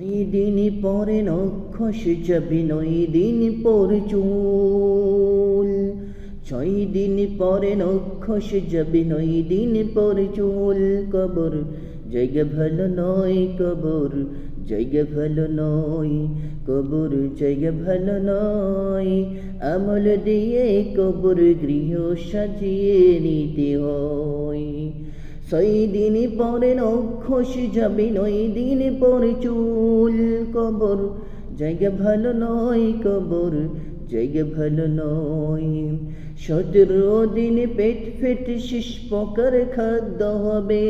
দিন পরে নক্ষস যাবি, 9 দিন পরে চুল। 6 দিন পরে নক্ষস যাবি, 9 দিন পরে চুল। কবর জায়গা ভালো নয়, কবর জায়গা ভালো নয়, কবর জায়গা ভালো নয়। আমল দিয়ে কবর গৃহ সাজিয়ে নিতে হয়। 6 দিন পরে নক্ষস যাবি, 9 দিন পরে চুল। কবর জায়গা ভালো নয়, কবর জায়গা ভালো নয়। 17 দিন পেট ফেটে শেষ প্রকার খাদ্য হবে।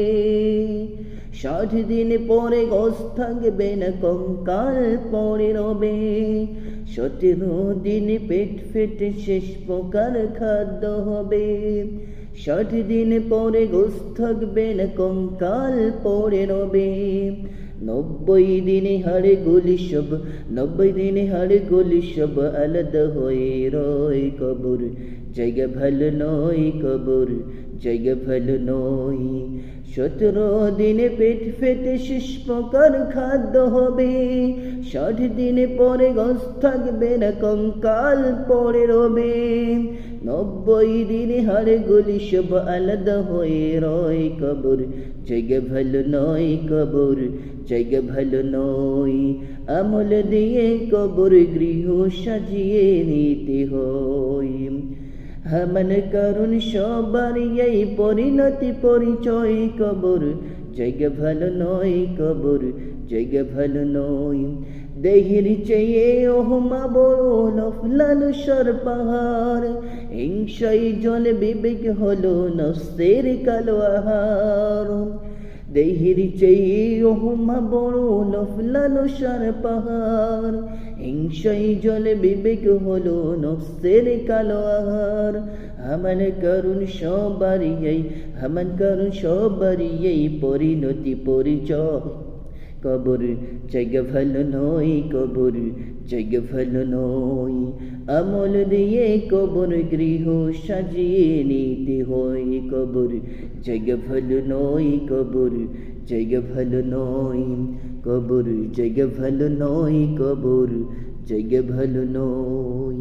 60 দিন পরে গোশ থাকবে না, কঙ্কাল পড়ে রবে। 17 দিন পেট ফেটে শেষ প্রকার খাদ্য হবে। 60 দিন পরে গোশ থাকবে না, কঙ্কাল পড়ে রবে। 90 দিনে হাড়ে গলি সব, 90 দিনে হাড়ে গলি সব আলাদা হয়ে রয়। কবর জায়গা ভালো নয়, কবর জায়গা ভালো নয়। 17 দিনে পেট ফেটে শেষ প্রকার খাদ্য হবে। 60 দিন পরে গোশ থাকবে না, কঙ্কাল পড়ে রবে। 90 দিনে হাড়ে গলি সব আলাদা হয়ে রয়। কবর জায়গা ভালো নয়, কবর জায়গা ভালো নয়। আমল দিয়ে কবর গৃহ সাজিয়ে নিতে হয়। হামান কারণ সবার এই পরিণতি পরিচয়। কবর জায়গা ভালো নয়, কবর জায়গা ভালো নয়। দেহের চেয়ে ওহমা বড় লালসার পাহাড়। হিংসাই জল বিবেক হলো নফসের কালো আহার। দেহের চেয়ে ওহমা বড় লালসার পাহাড়। হিংসাই জল বিবেক হলো নফসের কালো আহার। হামান করুন সবারই এই, হামান করুন সবারই এই পরিণতি পরিচয়। কবর জায়গা ভালো নয়, কবর জায়গা ভালো নয়। আমল দিয়ে কবর গৃহ সাজিয়ে নিতে হয়। কবর জায়গা ভালো নয়, কবর জায়গা ভালো নয়, কবর জায়গা ভালো নয়, কবর জায়গা ভালো নয়।